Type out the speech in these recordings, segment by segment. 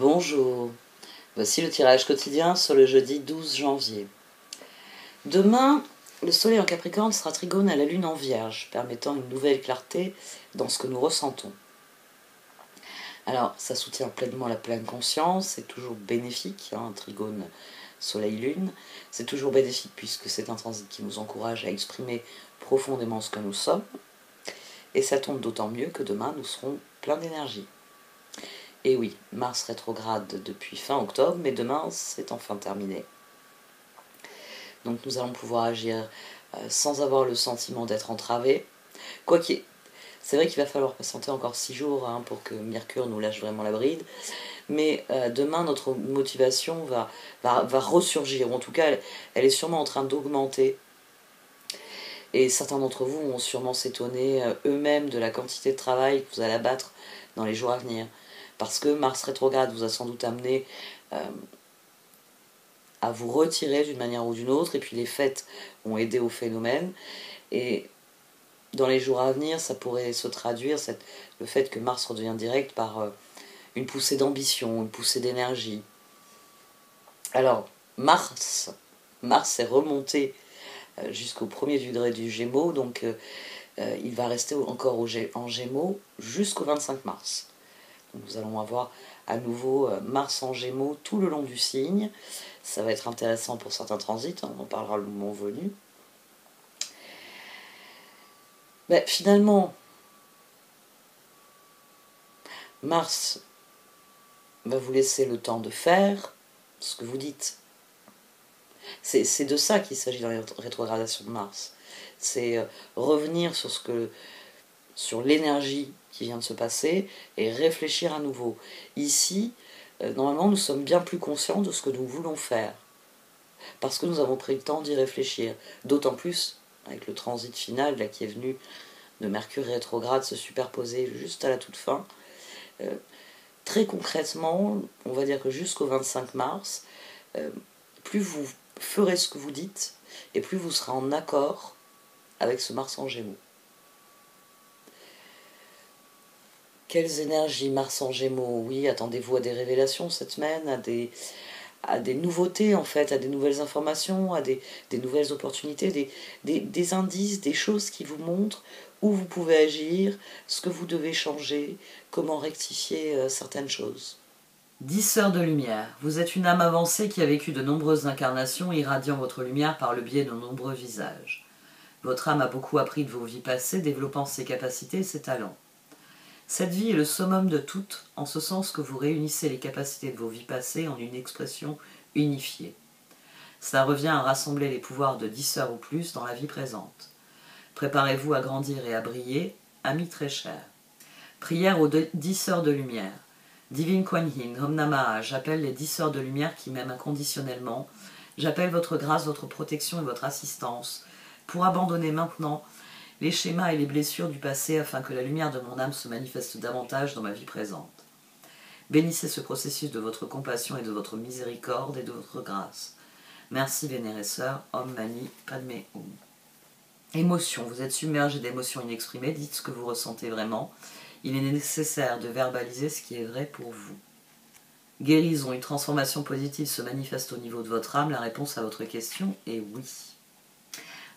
Bonjour, voici le tirage quotidien sur le jeudi 12 janvier. Demain, le soleil en Capricorne sera trigone à la lune en Vierge, permettant une nouvelle clarté dans ce que nous ressentons. Alors, ça soutient pleinement la pleine conscience, c'est toujours bénéfique, un trigone soleil-lune, c'est toujours bénéfique puisque c'est un transit qui nous encourage à exprimer profondément ce que nous sommes, et ça tombe d'autant mieux que demain nous serons pleins d'énergie. Et oui, Mars rétrograde depuis fin octobre, mais demain c'est enfin terminé. Donc nous allons pouvoir agir sans avoir le sentiment d'être entravé. Quoique, c'est vrai qu'il va falloir patienter encore 6 jours pour que Mercure nous lâche vraiment la bride. Mais demain, notre motivation va ressurgir. Ou en tout cas, elle est sûrement en train d'augmenter. Et certains d'entre vous vont sûrement s'étonner eux-mêmes de la quantité de travail que vous allez abattre dans les jours à venir. Parce que Mars rétrograde vous a sans doute amené à vous retirer d'une manière ou d'une autre, et puis les fêtes ont aidé au phénomène. Et dans les jours à venir, ça pourrait se traduire, le fait que Mars redevient direct, par une poussée d'ambition, une poussée d'énergie. Alors, Mars est remonté jusqu'au premier degré du Gémeaux, donc il va rester encore en Gémeaux jusqu'au 25 mars. Donc nous allons avoir à nouveau Mars en Gémeaux tout le long du signe. Ça va être intéressant pour certains transits, on en parlera le moment venu. Mais finalement, Mars va vous laisser le temps de faire ce que vous dites. C'est de ça qu'il s'agit dans les rétrogradations de Mars. C'est revenir sur l'énergie qui vient de se passer et réfléchir à nouveau. Ici, normalement, nous sommes bien plus conscients de ce que nous voulons faire, parce que nous avons pris le temps d'y réfléchir. D'autant plus avec le transit final là, qui est venu de Mercure rétrograde se superposer juste à la toute fin. Très concrètement, on va dire que jusqu'au 25 mars, plus vous ferez ce que vous dites, et plus vous serez en accord avec ce Mars en Gémeaux. Quelles énergies Mars en Gémeaux? Oui, attendez-vous à des révélations cette semaine, à des nouveautés en fait, à des nouvelles informations, à des nouvelles opportunités, des indices, des choses qui vous montrent où vous pouvez agir, ce que vous devez changer, comment rectifier certaines choses. 10 sœurs de lumière, vous êtes une âme avancée qui a vécu de nombreuses incarnations, irradiant votre lumière par le biais de nombreux visages. Votre âme a beaucoup appris de vos vies passées, développant ses capacités et ses talents. Cette vie est le summum de toutes, en ce sens que vous réunissez les capacités de vos vies passées en une expression unifiée. Cela revient à rassembler les pouvoirs de 10 sœurs ou plus dans la vie présente. Préparez-vous à grandir et à briller, amis très chers. Prière aux 10 sœurs de lumière. Divine Kuan Yin, Om Namaha, j'appelle les 10 sœurs de lumière qui m'aiment inconditionnellement. J'appelle votre grâce, votre protection et votre assistance pour abandonner maintenant les schémas et les blessures du passé afin que la lumière de mon âme se manifeste davantage dans ma vie présente. Bénissez ce processus de votre compassion et de votre miséricorde et de votre grâce. Merci, vénérée sœur, Om Mani Padme Hum. Émotion, vous êtes submergé d'émotions inexprimées, dites ce que vous ressentez vraiment. Il est nécessaire de verbaliser ce qui est vrai pour vous. Guérison, une transformation positive se manifeste au niveau de votre âme. La réponse à votre question est oui.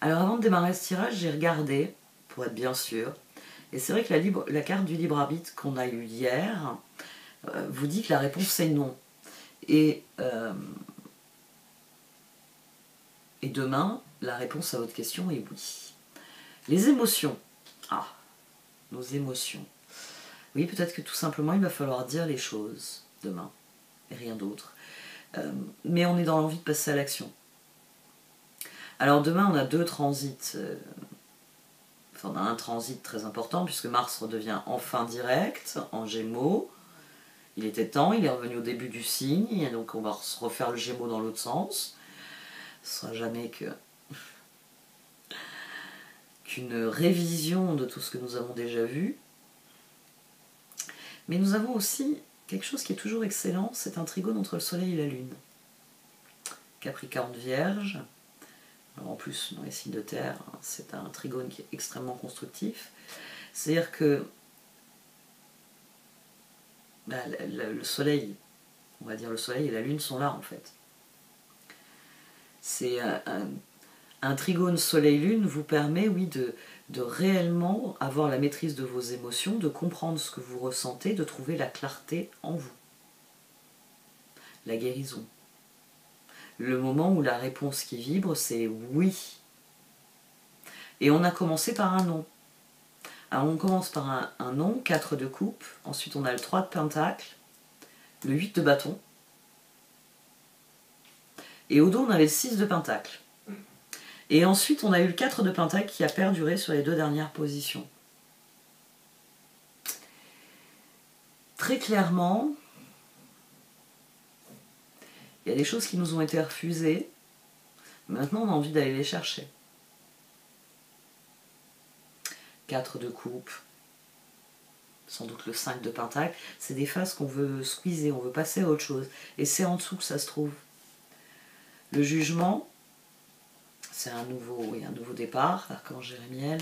Alors avant de démarrer ce tirage, j'ai regardé, pour être bien sûr, et c'est vrai que la carte du libre arbitre qu'on a eue hier vous dit que la réponse est non. Et demain, la réponse à votre question est oui. Les émotions. Ah, nos émotions. Oui, peut-être que tout simplement, il va falloir dire les choses demain, et rien d'autre. Mais on est dans l'envie de passer à l'action. Alors demain, on a deux transits. Enfin, on a un transit très important, puisque Mars redevient enfin direct, en Gémeaux. Il était temps, il est revenu au début du signe, et donc on va se refaire le Gémeaux dans l'autre sens. Ce sera jamais qu'une révision de tout ce que nous avons déjà vu. Mais nous avons aussi quelque chose qui est toujours excellent, c'est un trigone entre le Soleil et la Lune. Capricorne Vierge, alors en plus dans les signes de terre, c'est un trigone qui est extrêmement constructif. C'est-à-dire que le Soleil On va dire le soleil et la lune sont là en fait. C'est un trigone soleil-lune vous permet, oui, de réellement avoir la maîtrise de vos émotions, de comprendre ce que vous ressentez, de trouver la clarté en vous. La guérison. Le moment où la réponse qui vibre, c'est oui. Et on a commencé par un non. Alors on commence par un non, 4 de coupe, ensuite on a le 3 de pentacle, le 8 de bâton, et au dos on avait le 6 de pentacle. Et ensuite on a eu le 4 de pentacle qui a perduré sur les 2 dernières positions. Très clairement, il y a des choses qui nous ont été refusées, maintenant on a envie d'aller les chercher. 4 de coupe, sans doute le 5 de pentacle, c'est des phases qu'on veut squeezer, on veut passer à autre chose. Et c'est en dessous que ça se trouve. Le jugement, c'est un nouveau départ, l'archange Jérémiel.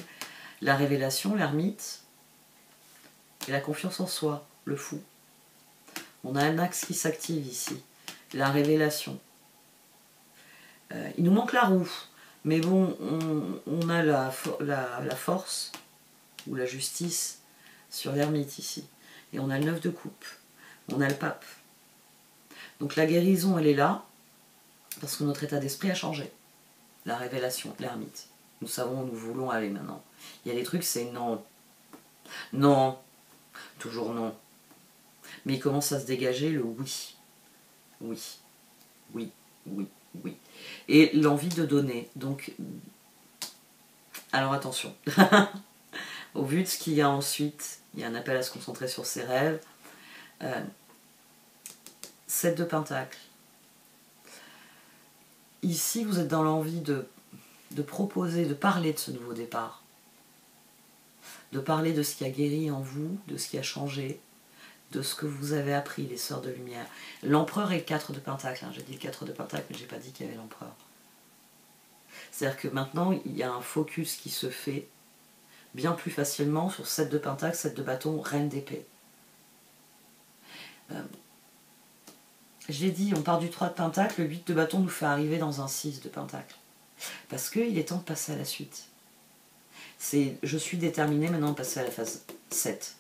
La révélation, l'ermite. Et la confiance en soi, le fou. On a un axe qui s'active ici. La révélation. Il nous manque la roue. Mais bon, on a la force, ou la justice, sur l'ermite ici. Et on a le 9 de coupe. On a le pape. Donc la guérison, elle est là, parce que notre état d'esprit a changé. La révélation, l'ermite. Nous savons où nous voulons aller maintenant. Il y a des trucs, c'est non. Non. Toujours non. Mais il commence à se dégager le oui. Oui. Oui. Oui. Oui. Et l'envie de donner. Donc, alors attention. Au vu de ce qu'il y a ensuite, il y a un appel à se concentrer sur ses rêves. 7 de pentacle. Ici, vous êtes dans l'envie de proposer, de parler de ce nouveau départ. De parler de ce qui a guéri en vous, de ce qui a changé, de ce que vous avez appris, les sœurs de lumière. L'empereur est le 4 de pentacle. J'ai dit le 4 de pentacle, mais j'ai pas dit qu'il y avait l'empereur. C'est-à-dire que maintenant, il y a un focus qui se fait bien plus facilement sur 7 de pentacle, 7 de bâton, reine d'épée. Je l'ai dit, on part du 3 de pentacle, le 8 de bâton nous fait arriver dans un 6 de pentacle. Parce qu'il est temps de passer à la suite. Je suis déterminée maintenant de passer à la phase 7.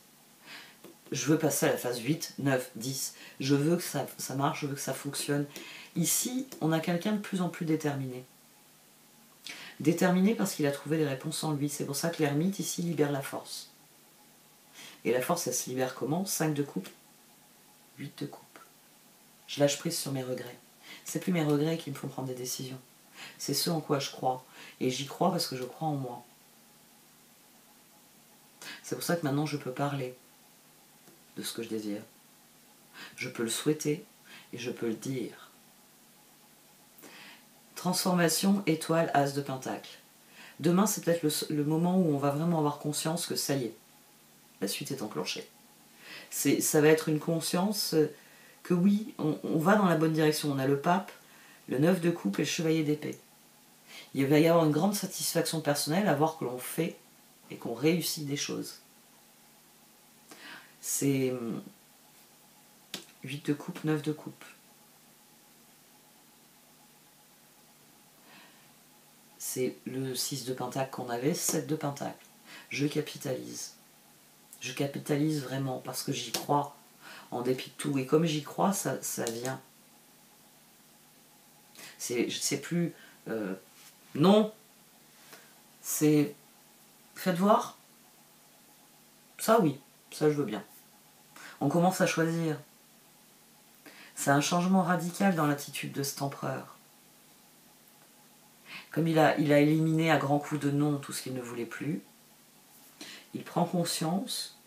Je veux passer à la phase 8, 9, 10. Je veux que ça marche, je veux que ça fonctionne. Ici, on a quelqu'un de plus en plus déterminé. Déterminé parce qu'il a trouvé les réponses en lui. C'est pour ça que l'ermite, ici, libère la force. Et la force, elle se libère comment? 5 de coupe, 8 de coupe. Je lâche prise sur mes regrets. C'est plus mes regrets qui me font prendre des décisions. C'est ce en quoi je crois. Et j'y crois parce que je crois en moi. C'est pour ça que maintenant je peux parler de ce que je désire. Je peux le souhaiter et je peux le dire. Transformation, étoile, as de pentacle. Demain, c'est peut-être le moment où on va vraiment avoir conscience que ça y est, la suite est enclenchée. Ça va être une conscience que oui, on va dans la bonne direction. On a le pape, le 9 de coupe et le chevalier d'épée. Il va y avoir une grande satisfaction personnelle à voir que l'on fait et qu'on réussit des choses. C'est 8 de coupe, 9 de coupe. C'est le 6 de pentacle qu'on avait, 7 de pentacle. Je capitalise. Je capitalise vraiment parce que j'y crois, en dépit de tout. Et comme j'y crois, ça vient. C'est plus non, c'est faites voir. Ça oui, ça je veux bien. On commence à choisir. C'est un changement radical dans l'attitude de cet empereur. Comme il a éliminé à grands coups de non tout ce qu'il ne voulait plus, il prend conscience.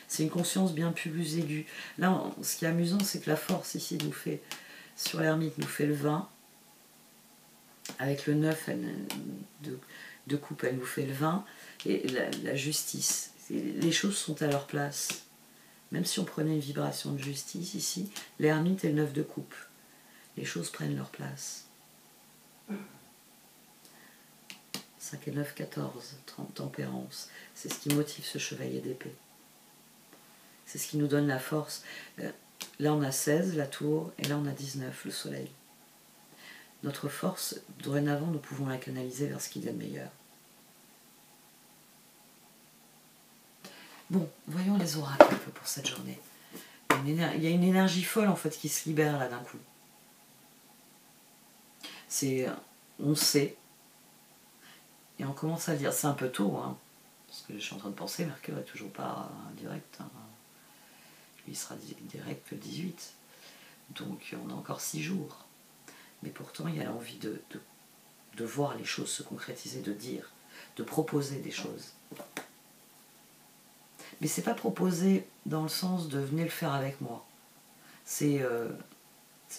C'est une conscience bien plus aiguë. Là, ce qui est amusant, c'est que la force ici nous fait, sur l'ermite, nous fait le 20. Avec le 9 de coupe, elle nous fait le 20. Et la justice. Les choses sont à leur place. Même si on prenait une vibration de justice ici, l'ermite et le 9 de coupe. Les choses prennent leur place. 5 et 9, 14, 30, tempérance. C'est ce qui motive ce chevalier d'épée. C'est ce qui nous donne la force. Là, on a 16, la tour, et là, on a 19, le soleil. Notre force, dorénavant, nous pouvons la canaliser vers ce qu'il y a de meilleur. Bon, voyons les oracles un peu pour cette journée. Il y a une énergie folle, en fait, qui se libère, là, d'un coup. On sait, et on commence à le dire. C'est un peu tôt, hein, parce que je suis en train de penser, Mercure n'est toujours pas direct. Hein. Lui, il sera direct que le 18. Donc, on a encore 6 jours. Mais pourtant, il y a l'envie de voir les choses se concrétiser, de dire, de proposer des choses. Mais c'est pas proposer dans le sens de venez le faire avec moi. C'est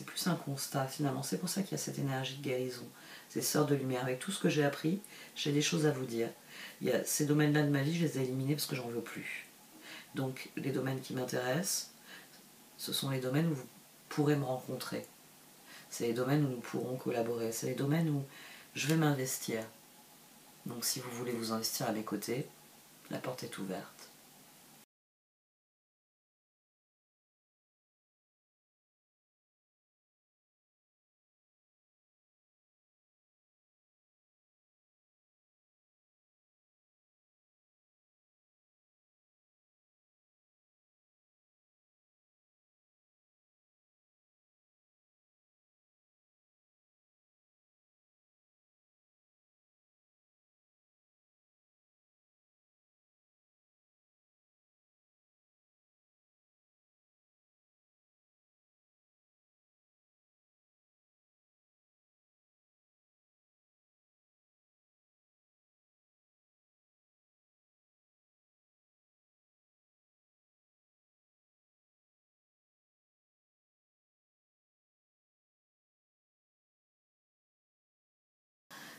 plus un constat finalement. C'est pour ça qu'il y a cette énergie de guérison, ces sœurs de lumière. Avec tout ce que j'ai appris, j'ai des choses à vous dire. Il y a ces domaines-là de ma vie, je les ai éliminés parce que j'en veux plus. Donc les domaines qui m'intéressent, ce sont les domaines où vous pourrez me rencontrer. C'est les domaines où nous pourrons collaborer. C'est les domaines où je vais m'investir. Donc si vous voulez vous investir à mes côtés, la porte est ouverte.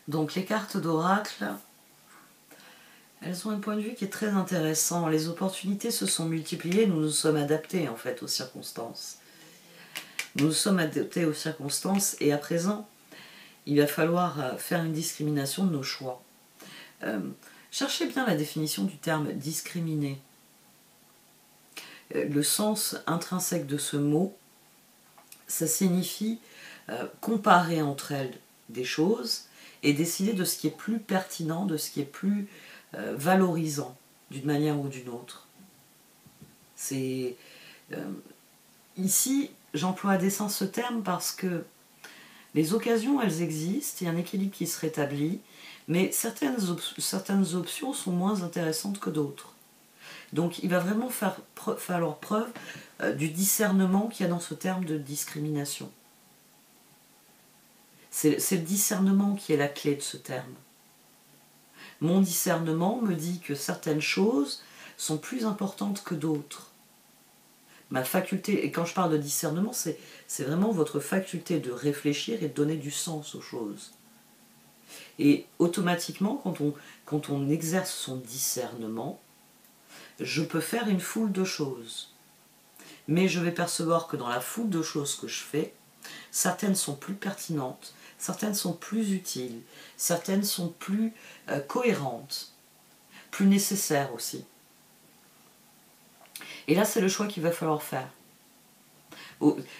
Donc les cartes d'oracle, elles ont un point de vue qui est très intéressant. Les opportunités se sont multipliées, nous nous sommes adaptés en fait aux circonstances. Nous nous sommes adaptés aux circonstances et à présent, il va falloir faire une discrimination de nos choix. Cherchez bien la définition du terme discriminer. Le sens intrinsèque de ce mot, ça signifie comparer entre elles des choses et décider de ce qui est plus pertinent, de ce qui est plus valorisant d'une manière ou d'une autre. Ici, j'emploie à dessein ce terme parce que les occasions, elles existent, il y a un équilibre qui se rétablit, mais certaines options sont moins intéressantes que d'autres. Donc il va vraiment falloir preuve du discernement qu'il y a dans ce terme de discrimination. C'est le discernement qui est la clé de ce terme. Mon discernement me dit que certaines choses sont plus importantes que d'autres. Ma faculté, et quand je parle de discernement, c'est vraiment votre faculté de réfléchir et de donner du sens aux choses. Et automatiquement, quand on exerce son discernement, je peux faire une foule de choses. Mais je vais percevoir que dans la foule de choses que je fais, certaines sont plus pertinentes, certaines sont plus utiles, certaines sont plus cohérentes, plus nécessaires aussi. Et là, c'est le choix qu'il va falloir faire.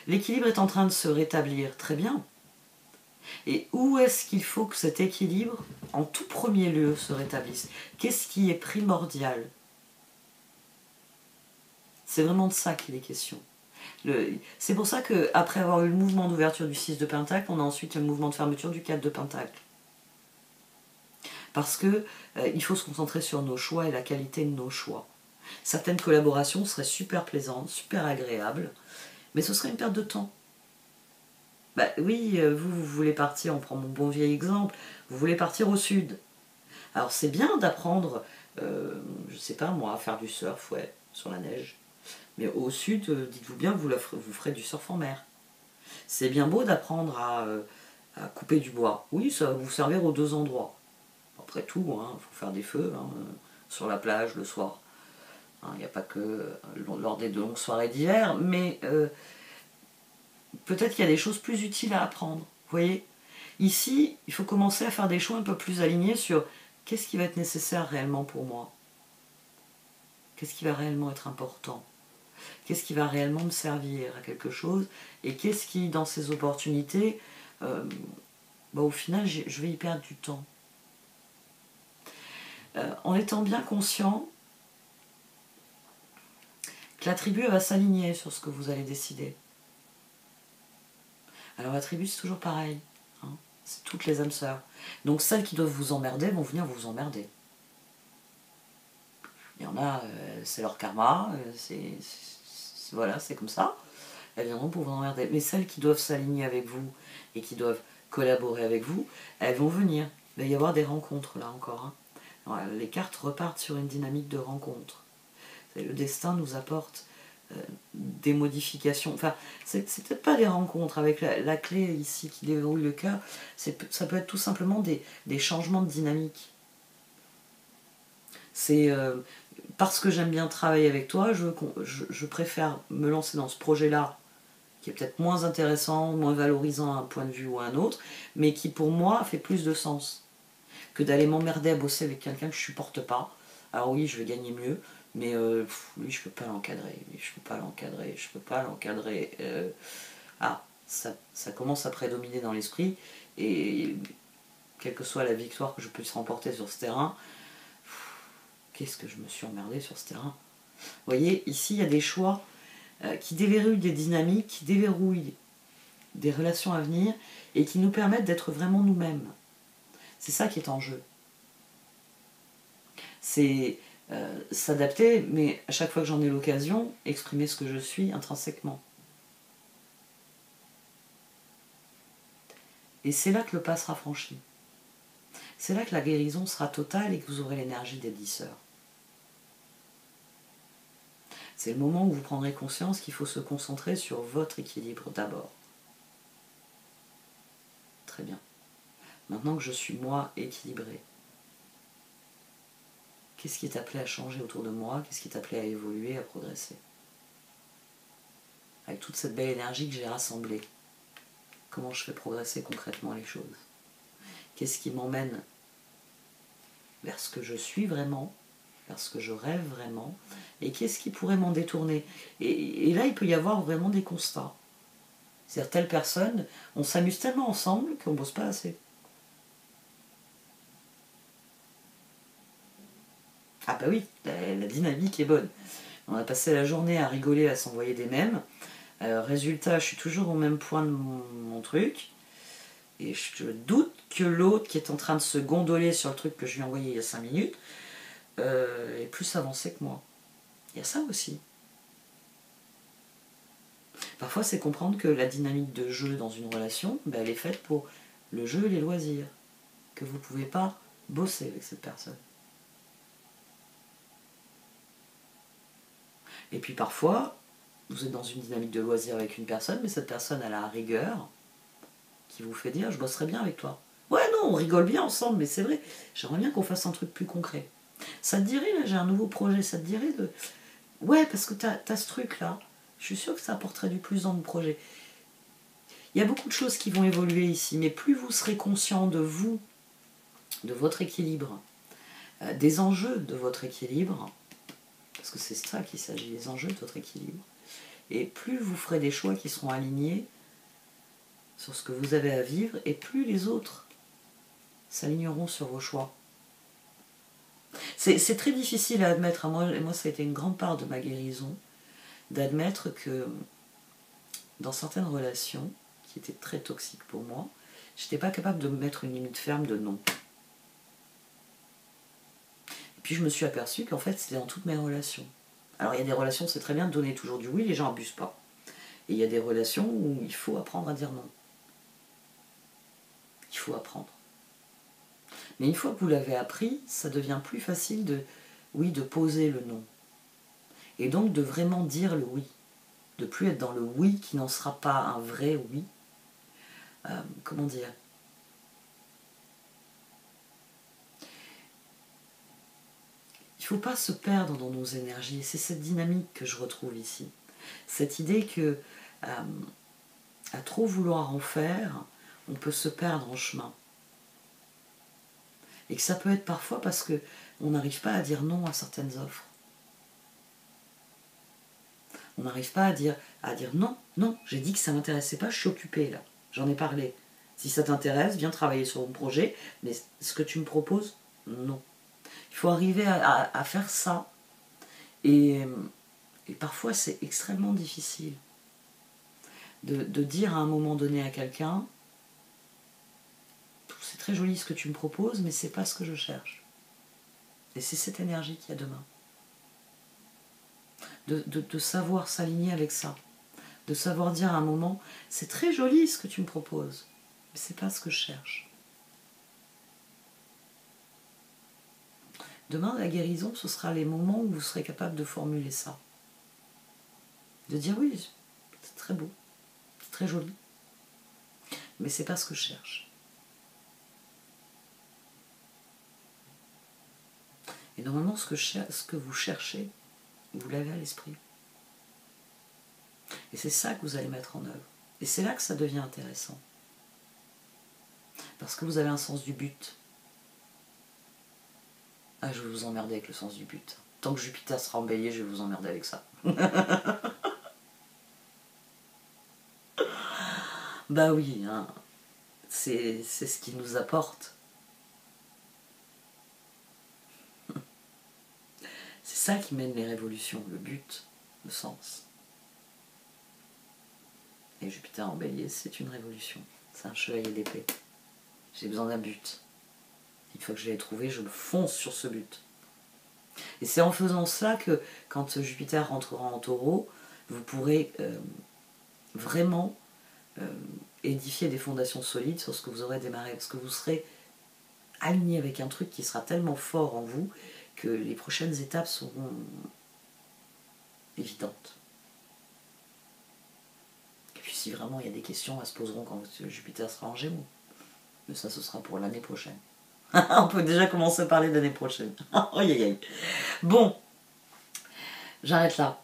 L'équilibre est en train de se rétablir, très bien. Et où est-ce qu'il faut que cet équilibre, en tout premier lieu, se rétablisse? Qu'est-ce qui est primordial? C'est vraiment de ça qu'il est question. C'est pour ça qu'après avoir eu le mouvement d'ouverture du 6 de Pentacle, on a ensuite le mouvement de fermeture du 4 de Pentacle. Parce que il faut se concentrer sur nos choix et la qualité de nos choix. Certaines collaborations seraient super plaisantes, super agréables, mais ce serait une perte de temps. Bah oui, vous voulez partir, on prend mon bon vieil exemple, vous voulez partir au sud. Alors c'est bien d'apprendre, je sais pas moi, à faire du surf, ouais, sur la neige. Mais au sud, dites-vous bien que vous ferez du surf en mer. C'est bien beau d'apprendre à couper du bois. Oui, ça va vous servir aux deux endroits. Après tout, il faut faire des feux sur la plage le soir. Il n'y a pas que lors des longues soirées d'hiver, mais peut-être qu'il y a des choses plus utiles à apprendre. Vous voyez, ici, il faut commencer à faire des choix un peu plus alignés sur qu'est-ce qui va être nécessaire réellement pour moi. Qu'est-ce qui va réellement être important. qu'est-ce qui va réellement me servir à quelque chose, et qu'est-ce qui, dans ces opportunités, au final, je vais y perdre du temps. En étant bien conscient que la tribu va s'aligner sur ce que vous allez décider. Alors la tribu, c'est toujours pareil. Hein, c'est toutes les âmes sœurs. Donc celles qui doivent vous emmerder vont venir vous emmerder. Il y en a, c'est leur karma, voilà, c'est comme ça. Elles viendront pour vous emmerder. Mais celles qui doivent s'aligner avec vous et qui doivent collaborer avec vous, elles vont venir. Il va y avoir des rencontres là encore. Hein. Alors, les cartes repartent sur une dynamique de rencontre. Le destin nous apporte des modifications. Enfin, c'est peut-être pas des rencontres avec la clé ici qui déverrouille le cœur. Ça peut être tout simplement des changements de dynamique. C'est parce que j'aime bien travailler avec toi, je préfère me lancer dans ce projet-là, qui est peut-être moins intéressant, moins valorisant à un point de vue ou à un autre, mais qui pour moi fait plus de sens que d'aller m'emmerder à bosser avec quelqu'un que je supporte pas. Alors oui, je vais gagner mieux, mais lui, je peux pas l'encadrer, je peux pas l'encadrer. Ça commence à prédominer dans l'esprit, et quelle que soit la victoire que je puisse remporter sur ce terrain, qu'est-ce que je me suis emmerdé sur ce terrain. Vous voyez, ici, il y a des choix qui déverrouillent des dynamiques, qui déverrouillent des relations à venir, et qui nous permettent d'être vraiment nous-mêmes. C'est ça qui est en jeu. C'est s'adapter, mais à chaque fois que j'en ai l'occasion, exprimer ce que je suis intrinsèquement. Et c'est là que le pas sera franchi. C'est là que la guérison sera totale et que vous aurez l'énergie des 10 sœurs. C'est le moment où vous prendrez conscience qu'il faut se concentrer sur votre équilibre d'abord. Très bien. Maintenant que je suis moi équilibré, qu'est-ce qui est appelé à changer autour de moi? Qu'est-ce qui est appelé à évoluer, à progresser? Avec toute cette belle énergie que j'ai rassemblée, comment je fais progresser concrètement les choses? Qu'est-ce qui m'emmène vers ce que je suis vraiment, vers ce que je rêve vraiment, et qu'est-ce qui pourrait m'en détourner? Et là, il peut y avoir vraiment des constats. C'est-à-dire, telle personne, on s'amuse tellement ensemble qu'on ne bosse pas assez. Ah bah oui, la dynamique est bonne. On a passé la journée à rigoler, à s'envoyer des mèmes. Résultat, je suis toujours au même point de mon truc. Et je doute que l'autre qui est en train de se gondoler sur le truc que je lui ai envoyé il y a 5 minutes est plus avancé que moi. Il y a ça aussi. Parfois, c'est comprendre que la dynamique de jeu dans une relation, elle est faite pour le jeu et les loisirs. Que vous ne pouvez pas bosser avec cette personne. Et puis parfois, vous êtes dans une dynamique de loisirs avec une personne, mais cette personne a la rigueur qui vous fait dire « je bosserai bien avec toi ». Ouais, non, on rigole bien ensemble, mais c'est vrai, j'aimerais bien qu'on fasse un truc plus concret. Ça te dirait, là, j'ai un nouveau projet, ça te dirait de... Ouais, parce que t'as ce truc-là, je suis sûre que ça apporterait du plus dans mon projet. Il y a beaucoup de choses qui vont évoluer ici, mais plus vous serez conscient de vous, de votre équilibre, des enjeux de votre équilibre, parce que c'est ça qu'il s'agit, les enjeux de votre équilibre, et plus vous ferez des choix qui seront alignés sur ce que vous avez à vivre, et plus les autres s'aligneront sur vos choix. C'est très difficile à admettre. Moi, ça a été une grande part de ma guérison, d'admettre que dans certaines relations, qui étaient très toxiques pour moi, je n'étais pas capable de me mettre une limite ferme de non. Et puis je me suis aperçue qu'en fait, c'était dans toutes mes relations. Alors il y a des relations, c'est très bien de donner toujours du oui, les gens n'abusent pas. Et il y a des relations où il faut apprendre à dire non. Il faut apprendre. Mais une fois que vous l'avez appris, ça devient plus facile de poser le non. Et donc de vraiment dire le oui. De plus être dans le oui qui n'en sera pas un vrai oui. Comment dire? Il ne faut pas se perdre dans nos énergies. C'est cette dynamique que je retrouve ici. Cette idée que à trop vouloir en faire, on peut se perdre en chemin. Et que ça peut être parfois parce qu'on n'arrive pas à dire non à certaines offres. On n'arrive pas à dire non, non, j'ai dit que ça ne m'intéressait pas, je suis occupée là, j'en ai parlé. Si ça t'intéresse, viens travailler sur mon projet, mais ce que tu me proposes, non. Il faut arriver à faire ça, et parfois c'est extrêmement difficile de dire à un moment donné à quelqu'un, c'est très joli ce que tu me proposes, mais c'est pas ce que je cherche. Et c'est cette énergie qu'il y a demain. De savoir s'aligner avec ça. De savoir dire à un moment, c'est très joli ce que tu me proposes, mais c'est pas ce que je cherche. Demain, la guérison, ce sera les moments où vous serez capable de formuler ça. De dire oui, c'est très beau, c'est très joli, mais c'est pas ce que je cherche. Et normalement, ce que vous cherchez, vous l'avez à l'esprit. Et c'est ça que vous allez mettre en œuvre. Et c'est là que ça devient intéressant. Parce que vous avez un sens du but. Ah, je vais vous emmerder avec le sens du but. Tant que Jupiter sera en Bélier, je vais vous emmerder avec ça. Bah oui, hein. C'est ce qui nous apporte. C'est ça qui mène les révolutions, le but, le sens. Et Jupiter en Bélier, c'est une révolution. C'est un chevalier d'épée. J'ai besoin d'un but. Une fois que je l'ai trouvé, je me fonce sur ce but. Et c'est en faisant cela que, quand Jupiter rentrera en Taureau, vous pourrez vraiment édifier des fondations solides sur ce que vous aurez démarré. Parce que vous serez aligné avec un truc qui sera tellement fort en vous que les prochaines étapes seront évidentes. Et puis si vraiment il y a des questions, elles se poseront quand Jupiter sera en Gémeaux. Mais ça, ce sera pour l'année prochaine. On peut déjà commencer à parler de l'année prochaine. Bon, j'arrête là.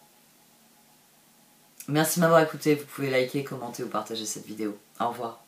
Merci de m'avoir écouté. Vous pouvez liker, commenter ou partager cette vidéo. Au revoir.